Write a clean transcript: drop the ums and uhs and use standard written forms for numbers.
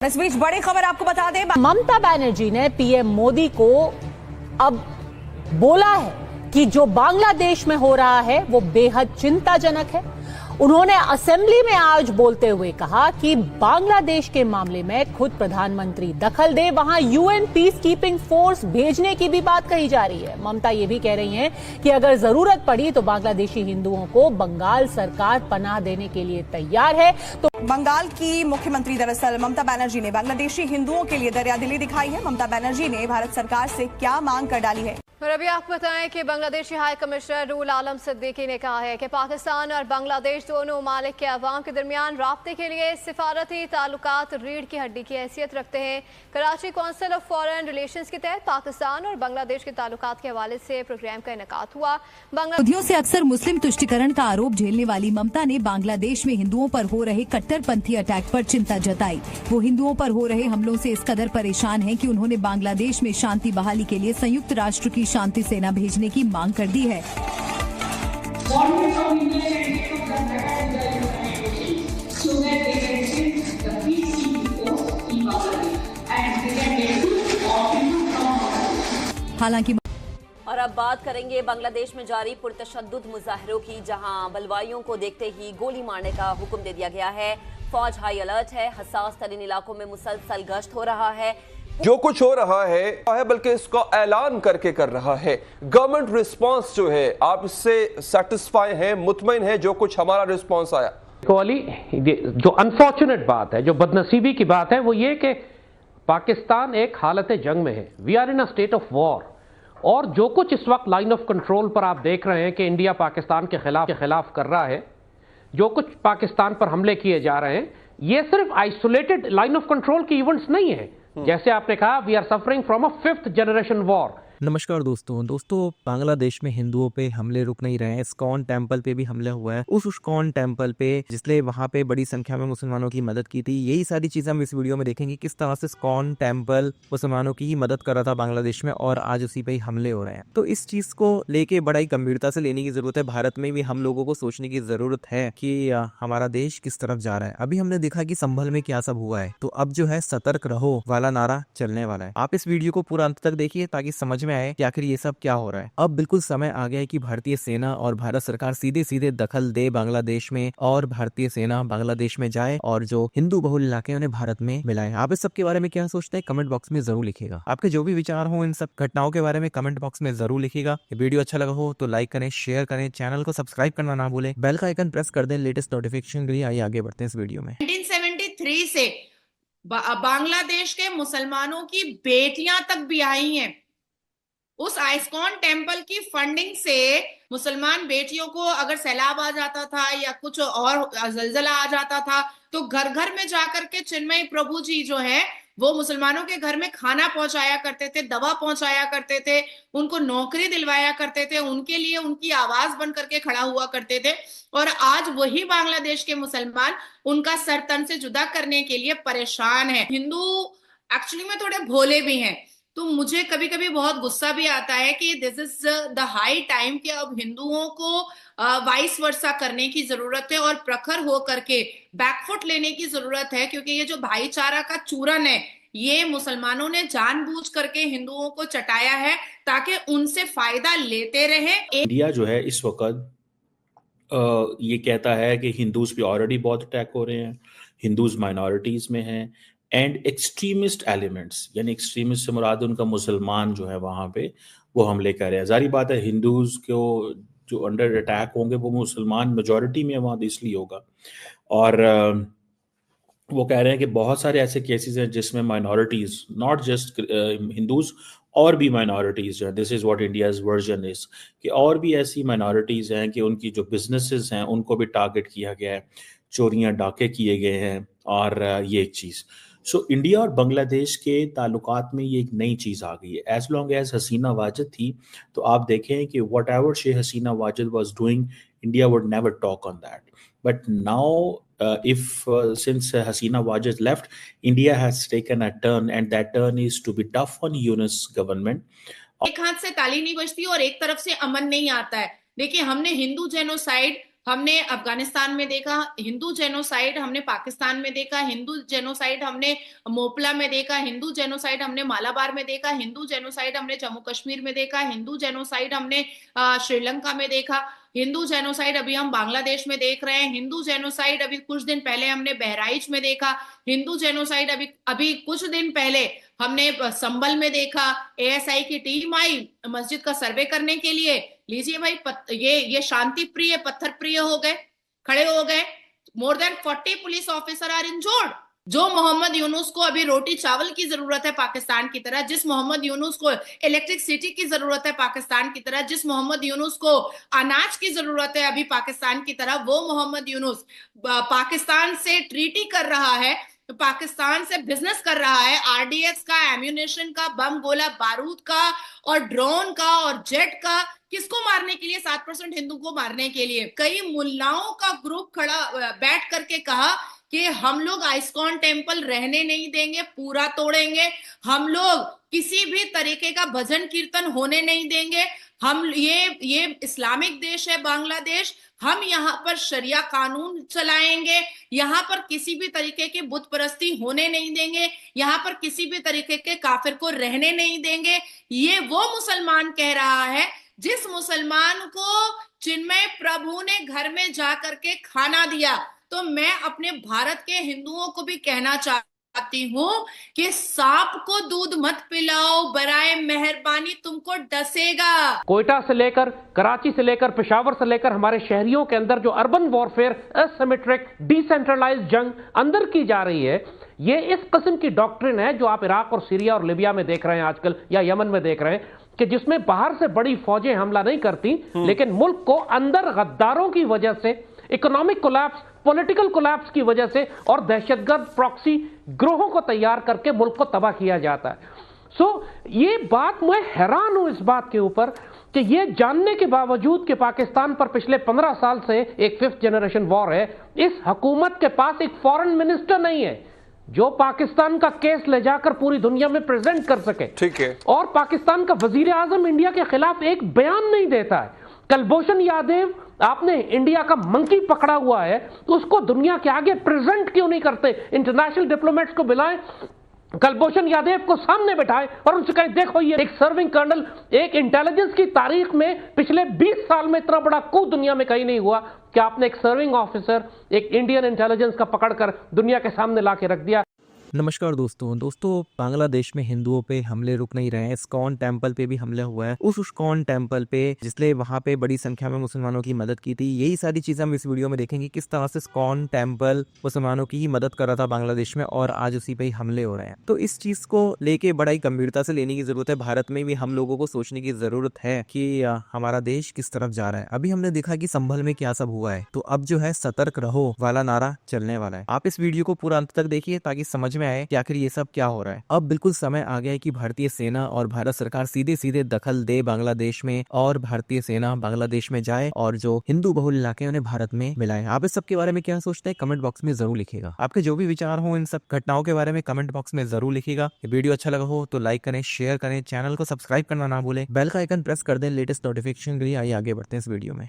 इस बीच बड़ी खबर आपको बता दें, ममता बनर्जी ने पीएम मोदी को अब बोला है कि जो बांग्लादेश में हो रहा है वो बेहद चिंताजनक है। उन्होंने असेंबली में आज बोलते हुए कहा कि बांग्लादेश के मामले में खुद प्रधानमंत्री दखल दे, वहां यूएन पीस कीपिंग फोर्स भेजने की भी बात कही जा रही है। ममता ये भी कह रही हैं कि अगर जरूरत पड़ी तो बांग्लादेशी हिंदुओं को बंगाल सरकार पनाह देने के लिए तैयार है। तो बंगाल की मुख्यमंत्री दरअसल ममता बनर्जी ने बांग्लादेशी हिंदुओं के लिए दरियादिली दिखाई है। ममता बनर्जी ने भारत सरकार से क्या मांग कर डाली है? और अभी आपको बताएं कि बांग्लादेशी हाई कमिश्नर रूल आलम सिद्दीकी ने कहा है कि पाकिस्तान और बांग्लादेश दोनों ममालिक के अवाम के दरमियान राब्ते के लिए सिफारती ताल्लुकात रीढ़ की हड्डी की हैसियत रखते हैं। Karachi council of foreign relations के तहत पाकिस्तान और बांग्लादेश के ताल्लुकात के हवाले से प्रोग्राम का इनेकाद हुआ। विरोधियों से अक्सर मुस्लिम तुष्टिकरण का आरोप झेलने वाली ममता ने बांग्लादेश में हिंदुओं पर हो रहे कट्टरपंथी अटैक पर चिंता जताई। वो हिंदुओं पर हो रहे हमलों से इस कदर परेशान हैं कि उन्होंने बांग्लादेश में शांति बहाली के लिए संयुक्त राष्ट्र की शांति सेना भेजने की मांग कर दी है। हालांकि और अब बात करेंगे बांग्लादेश में जारी पुरतशद्दुद मुजाहिरों की, जहां बलवाइयों को देखते ही गोली मारने का हुक्म दे दिया गया है। फौज हाई अलर्ट है, हसास तरीन इलाकों में मुसलसल गश्त हो रहा है। जो कुछ हो रहा है बल्कि इसका ऐलान करके कर रहा है। गवर्नमेंट रिस्पांस जो है, आप इससे सेटिस्फाई हैं, मुतमईन हैं जो कुछ हमारा रिस्पांस आया? जो अनफॉर्चुनेट बात है, जो बदनसीबी की बात है, वो ये कि पाकिस्तान एक हालत जंग में है। We are in a state of war. और जो कुछ इस वक्त लाइन ऑफ कंट्रोल पर आप देख रहे हैं कि इंडिया पाकिस्तान के खिलाफ कर रहा है, जो कुछ पाकिस्तान पर हमले किए जा रहे हैं, ये सिर्फ आइसोलेटेड लाइन ऑफ कंट्रोल की इवेंट्स नहीं है। जैसे आपने कहा, we are suffering from a 5th generation war. नमस्कार दोस्तों, बांग्लादेश में हिंदुओं पे हमले रुक नहीं रहे हैं। इस्कॉन टेम्पल पे भी हमला हुआ है। उस इस्कॉन टेम्पल पे जिसने वहाँ पे बड़ी संख्या में मुसलमानों की मदद की थी। यही सारी चीजें हम इस वीडियो में देखेंगे, किस तरह से इस्कॉन टेम्पल मुसलमानों की मदद कर रहा था बांग्लादेश में, और आज उसी पे ही हमले हो रहे हैं। तो इस चीज को लेके बड़ा ही गंभीरता से लेने की जरूरत है। भारत में भी हम लोगों को सोचने की जरूरत है कि हमारा देश किस तरफ जा रहा है। अभी हमने देखा कि संभल में क्या सब हुआ है, तो अब जो है सतर्क रहो वाला नारा चलने वाला है। आप इस वीडियो को पूरा अंत तक देखिए ताकि समझ में आए कि आखिर ये सब क्या हो रहा है। अब बिल्कुल समय आ गया है कि भारतीय सेना और भारत सरकार सीधे दखल दे बांग्लादेश में, और भारतीय सेना बांग्लादेश में जाए और जो हिंदू बहुल इलाके उन्हें भारत में मिलाए। आप इस सब के बारे में क्या सोचते हैं, कमेंट बॉक्स में जरूर लिखिएगा। आपके जो भी विचार हो इन सब घटनाओं के बारे में कमेंट बॉक्स में जरूर लिखिएगा। वीडियो अच्छा लगा हो तो लाइक करें, शेयर करें, चैनल को सब्सक्राइब करना ना भूलें, बेल का आइकन प्रेस कर दें लेटेस्ट नोटिफिकेशन के लिए। आइए आगे बढ़ते हैं इस वीडियो में। 1973 से बांग्लादेश के मुसलमानों की बेटियां तक भी आई हैं। उस आइस्कॉन टेम्पल की फंडिंग से मुसलमान बेटियों को अगर सैलाब आ जाता था या कुछ और जलजला आ जाता था, तो घर घर में जाकर के चिन्मयी प्रभु जी जो है वो मुसलमानों के घर में खाना पहुंचाया करते थे, दवा पहुंचाया करते थे, उनको नौकरी दिलवाया करते थे, उनके लिए उनकी आवाज बन करके खड़ा हुआ करते थे। और आज वही बांग्लादेश के मुसलमान उनका सर तन से जुदा करने के लिए परेशान है। हिंदू एक्चुअली में थोड़े भोले भी हैं, तो मुझे कभी कभी बहुत गुस्सा भी आता है कि this is the high time कि अब हिंदुओं को वाइस वर्सा करने की जरूरत है और प्रखर हो करके बैकफुट लेने की जरूरत है, क्योंकि ये जो भाईचारा का चूरन है ये मुसलमानों ने जानबूझ करके हिंदुओं को चटाया है ताकि उनसे फायदा लेते रहे। इंडिया जो है इस वक्त ये कहता है कि हिंदूज पे ऑलरेडी बहुत अटैक हो रहे हैं, हिंदूज माइनॉरिटीज में हैं, एंड एक्सट्रीमिस्ट एलिमेंट्स, यानी एक्सट्रीमिस्ट से मुराद उनका मुसलमान जो है वहां पे वो हमले कर रहे हैं। जारी बात है हिंदूज को जो अंडर अटैक होंगे वो मुसलमान मेजॉरिटी में वहां इसलिए होगा। और वो कह रहे हैं कि बहुत सारे ऐसे केसेस हैं जिसमें माइनॉरिटीज, नॉट जस्ट हिंदूज, और भी माइनॉरिटीज जो है, this is what India's version is, कि और भी ऐसी माइनॉरिटीज हैं कि उनकी जो बिजनेसेस हैं उनको भी टारगेट किया गया है, चोरियां डाके किए गए हैं, और ये एक चीज। सो इंडिया और बांग्लादेश के ताल्लुकात में ये एक नई चीज आ गई है। As long as Hasina Wajid थी तो आप देखें कि whatever Sheikh Hasina Wajid was doing, India would never talk on that. But now since Hasina Wajid left, India has taken a turn, and that turn is to be tough on Yunus government. एक हाथ से ताली नहीं बजती और एक तरफ से अमन नहीं आता है। देखिए, हमने हिंदू जेनोसाइड हमने अफगानिस्तान में देखा हिंदू जेनोसाइड, हमने पाकिस्तान में देखा हिंदू जेनोसाइड, हमने मोपला में देखा हिंदू जेनोसाइड, हमने मालाबार में देखा हिंदू जेनोसाइड, हमने जम्मू कश्मीर में देखा हिंदू जेनोसाइड, हमने श्रीलंका में देखा हिंदू जेनोसाइड, अभी हम बांग्लादेश में देख रहे हैं हिंदू जेनोसाइड, अभी कुछ दिन पहले हमने बहराइच में देखा हिंदू जेनोसाइड, अभी कुछ दिन पहले हमने संभल में देखा। एएसआई की टीम आई मस्जिद का सर्वे करने के लिए, लीजिए भाई ये शांति प्रिय पत्थर प्रिय हो गए, खड़े हो गए। More than 40 police officer are injured. जो मोहम्मद यूनुस को अभी रोटी चावल की जरूरत है पाकिस्तान की तरह, जिस मोहम्मद यूनुस को इलेक्ट्रिसिटी की जरूरत है पाकिस्तान की तरह, जिस मोहम्मद यूनुस को अनाज की जरूरत है अभी पाकिस्तान की तरह, वो मोहम्मद यूनुस पाकिस्तान से ट्रीटी कर रहा है, पाकिस्तान से बिजनेस कर रहा है, आरडीएक्स का, एम्यूनेशन का, बम गोला बारूद का और ड्रोन का और जेट का। किसको मारने के लिए? 7% हिंदू को मारने के लिए। कई मुल्लाओं का ग्रुप खड़ा बैठ करके कहा कि हम लोग आइस्कॉन टेम्पल रहने नहीं देंगे, पूरा तोड़ेंगे, हम लोग किसी भी तरीके का भजन कीर्तन होने नहीं देंगे, हम ये इस्लामिक देश है बांग्लादेश, हम यहाँ पर शरिया कानून चलाएंगे, यहाँ पर किसी भी तरीके की बुत परस्ती होने नहीं देंगे, यहाँ पर किसी भी तरीके के काफिर को रहने नहीं देंगे। ये वो मुसलमान कह रहा है जिस मुसलमान को चिन्मय प्रभु ने घर में जा करके खाना दिया। तो मैं अपने भारत के हिंदुओं को भी कहना चाहती हूँ कि सांप को दूध मत पिलाओ, बराए मेहरबानी तुमको डसेगा। कोयटा से लेकर कराची से लेकर पेशावर से लेकर हमारे शहरियों के अंदर जो अर्बन वॉरफेयर, एसिमेट्रिक, डिसेंट्रलाइज्ड जंग अंदर की जा रही है, ये इस किस्म की डॉक्ट्रिन है जो आप इराक और सीरिया और लिबिया में देख रहे हैं आजकल, या यमन में देख रहे हैं, कि जिसमें बाहर से बड़ी फौजें हमला नहीं करती, लेकिन मुल्क को अंदर गद्दारों की वजह से, इकोनॉमिक कोलैप्स, पॉलिटिकल कोलैप्स की वजह से और दहशतगर्द प्रॉक्सी ग्रोहों को तैयार करके मुल्क को तबाह किया जाता है। ये बात, मैं हैरान हूं इस बात के ऊपर कि ये जानने के बावजूद कि पाकिस्तान पर पिछले 15 साल से एक 5th जनरेशन वॉर है, इस हुकूमत के पास एक फॉरेन मिनिस्टर नहीं है जो पाकिस्तान का केस ले जाकर पूरी दुनिया में प्रेजेंट कर सके। ठीक है। और पाकिस्तान का वजीर आजम इंडिया के खिलाफ एक बयान नहीं देता है। कुलभूषण यादव, आपने इंडिया का मंकी पकड़ा हुआ है, तो उसको दुनिया के आगे प्रेजेंट क्यों नहीं करते? इंटरनेशनल डिप्लोमेट्स को बुलाएं, कुलभूषण यादव को सामने बिठाए और उनसे कहें देखो ये एक सर्विंग कर्नल, एक इंटेलिजेंस की तारीख में पिछले 20 साल में इतना बड़ा coup दुनिया में कहीं नहीं हुआ कि आपने एक सर्विंग ऑफिसर, एक इंडियन इंटेलिजेंस का पकड़कर दुनिया के सामने लाके रख दिया। नमस्कार दोस्तों, बांग्लादेश में हिंदुओं पे हमले रुक नहीं रहे हैं। इस्कॉन टेम्पल पे भी हमला हुआ है। उस इस्कॉन टेम्पल पे जिसने वहां पे बड़ी संख्या में मुसलमानों की मदद की थी, यही सारी चीजें हम इस वीडियो में देखेंगे, किस तरह से इस्कॉन टेम्पल मुसलमानों की ही मदद कर रहा था बांग्लादेश में और आज उसी पे ही हमले हो रहे हैं। तो इस चीज को लेके बड़ा ही गंभीरता से लेने की जरूरत है। भारत में भी हम लोगों को सोचने की जरूरत है कि हमारा देश किस तरफ जा रहा है। अभी हमने देखा कि संभल में क्या सब हुआ है, तो अब जो है सतर्क रहो वाला नारा चलने वाला है। आप इस वीडियो को पूरा अंत तक देखिए ताकि समझ में आए कि आखिर ये सब क्या हो रहा है। अब बिल्कुल समय आ गया है कि भारतीय सेना और भारत सरकार सीधे सीधे दखल दे बांग्लादेश में, और भारतीय सेना बांग्लादेश में जाए और जो हिंदू बहुल इलाके उन्हें भारत में मिलाए। आप इस सब के बारे में क्या सोचते हैं कमेंट बॉक्स में जरूर लिखिएगा। आपके जो भी विचार हो इन सब घटनाओं के बारे में कमेंट बॉक्स में जरूर लिखिएगा। वीडियो अच्छा लगा हो तो लाइक करें, शेयर करें, चैनल को सब्सक्राइब करना ना भूलें, बेल का आइकन प्रेस कर दें लेटेस्ट नोटिफिकेशन के लिए। आइए आगे बढ़ते हैं इस वीडियो में।